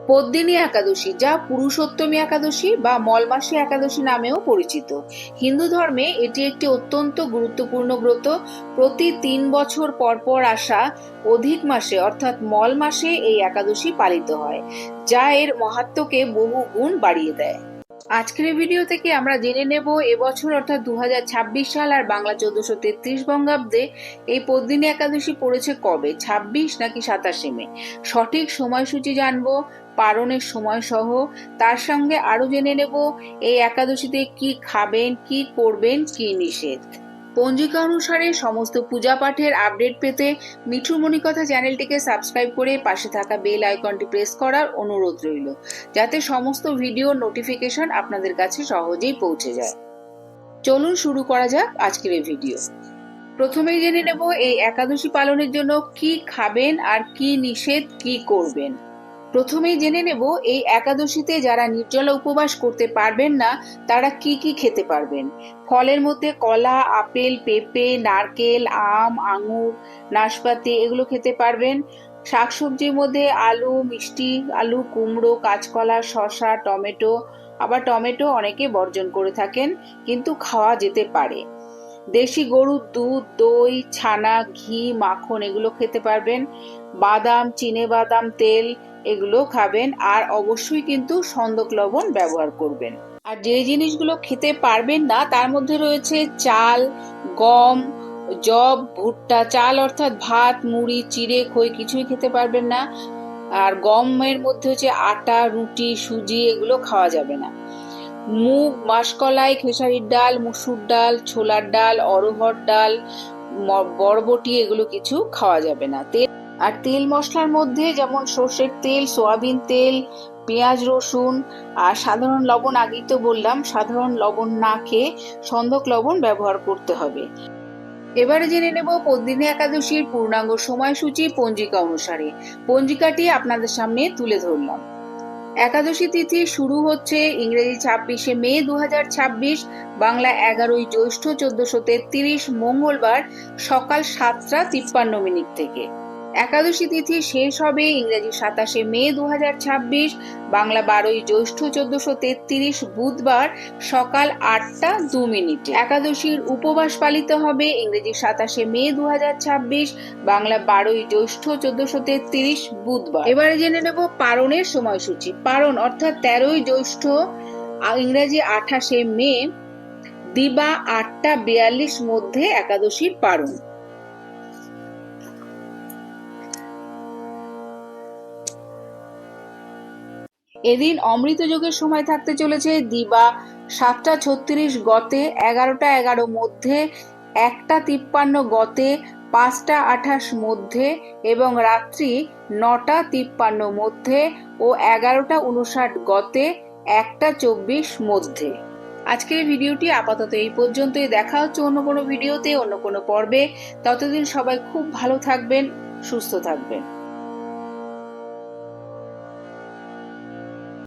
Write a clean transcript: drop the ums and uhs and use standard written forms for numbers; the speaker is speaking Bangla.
পদ্মিনী একাদশী, যা পুরুষোত্তমী একাদশী বা মলমাসী একাদশী নামেও পরিচিত। হিন্দু ধর্মে এটি একটি অত্যন্ত গুরুত্বপূর্ণ ব্রত। প্রতি ৩ বছর পর পর আসা অধিক মাসে অর্থাৎ মল মাসে এই একাদশী পালিত হয়, যা এর মাহাত্ম্যকে বহু গুণ বাড়িয়ে দেয়। আজকের এই ভিডিও থেকে আমরা জেনে নেব এবছর অর্থাৎ 2026 সাল আর বাংলা 1433 বঙ্গাব্দে এই পদ্মিনী একাদশী পড়েছে কবে, 26 নাকি 27 মে। সঠিক সময়সূচি জানবো, পারণের সময় সহ। তার সঙ্গে আরো জেনে নেব এই একাদশীতে কি খাবেন, কি করবেন, কি নিষেধ। পঞ্জিকা অনুসারে সমস্ত পূজা পাঠের আপডেট পেতে মিঠুর মণিকথা চ্যানেলটিকে সাবস্ক্রাইব করে পাশে থাকা বেল আইকনটি প্রেস করার অনুরোধ রইল, যাতে সমস্ত ভিডিও নোটিফিকেশন আপনাদের কাছে সহজেই পৌঁছে যায়। চলুন শুরু করা যাক আজকের এই ভিডিও। প্রথমেই জেনে নেব এই একাদশী পালনের জন্য কি খাবেন আর কি নিষেধ, কি করবেন। প্রথমেই জেনে নেব এই একাদশীতে যারা নির্জলা উপবাস করতে পারবেন না তারা কি কি খেতে পারবেন। ফলের মধ্যে কলা, আপেল, পেঁপে, নারকেল, আম, আঙুর, নাশপাতি এগুলো খেতে পারবেন। শাকসবজির মধ্যে আলু, মিষ্টি আলু, কুমড়ো, কাঁচকলা, শসা, টমেটো। আবার টমেটো অনেকে বর্জন করে থাকেন, কিন্তু খাওয়া যেতে পারে। দেশি গরুর দুধ, দই, ছানা, ঘি, মাখন এগুলো খেতে পারবেন। বাদাম, চিনে বাদাম তেল এগুলো খাবেন। আর অবশ্যই কিন্তু সন্দক লবণ ব্যবহার করবেন। আর যে জিনিসগুলো খেতে পারবেন না তার মধ্যে রয়েছে চাল, গম, যব, ভুট্টা। চাল অর্থাৎ ভাত, মুড়ি, চিড়ে, খই কিছুই খেতে পারবেন না। আর গমের মধ্যে হচ্ছে আটা, রুটি, সুজি এগুলো খাওয়া যাবে না। মুগ, মাসকলাই, খেসারির ডাল, মুসুর ডাল, ছোলার ডাল, অরহর ডাল, বরবটি এগুলো কিছু খাওয়া যাবে না। আর তেল মশলার মধ্যে যেমন সর্ষের তেল, সয়াবিন তেল, পেঁয়াজ, রসুন আর সাধারণ লবণ, আগেই তো বললাম সাধারণ লবণ না খেয়ে সন্দক লবণ ব্যবহার করতে হবে। এবারে জেনে নেব পদ্মিনী একাদশীর পূর্ণাঙ্গ সময়সূচি পঞ্জিকা অনুসারে। পঞ্জিকাটি আপনাদের সামনে তুলে ধরলাম। একাদশী তিথি শুরু হচ্ছে ইংরেজি 26 মে 2026, বাংলা 11 জ্যৈষ্ঠ 1433 মঙ্গলবার সকাল 7:53 থেকে। একাদশী তিথি শেষ হবে ইংরেজি 27 মে 2026, বাংলা 12 জ্যৈষ্ঠ 1433 বুধবার সকাল 8:02। একাদশীর উপবাস পালিত হবে ইংরেজি 27 মে 2026, বাংলা 12 জ্যৈষ্ঠ 1433 বুধবার। এবারে জেনে নেব পারণের সময়সূচি। পারণ অর্থাৎ 13 জ্যৈষ্ঠ ইংরেজি 28 মে দিবা 8:42 মধ্যে একাদশীর পারণ। এদিন অমৃত যোগের সময় থাকতে চলেছে দিবা 7:36 গতে, 11:11 মধ্যে, 1:53 গতে, 5:28 মধ্যে এবং রাত্রি 9:53 মধ্যে ও 11:59 গতে, 1:24 মধ্যে। আজকের ভিডিওটি আপাতত এই পর্যন্তই। দেখা হচ্ছে অন্য কোনো ভিডিওতে, অন্য কোনো পর্বে। ততদিন সবাই খুব ভালো থাকবেন, সুস্থ থাকবেন।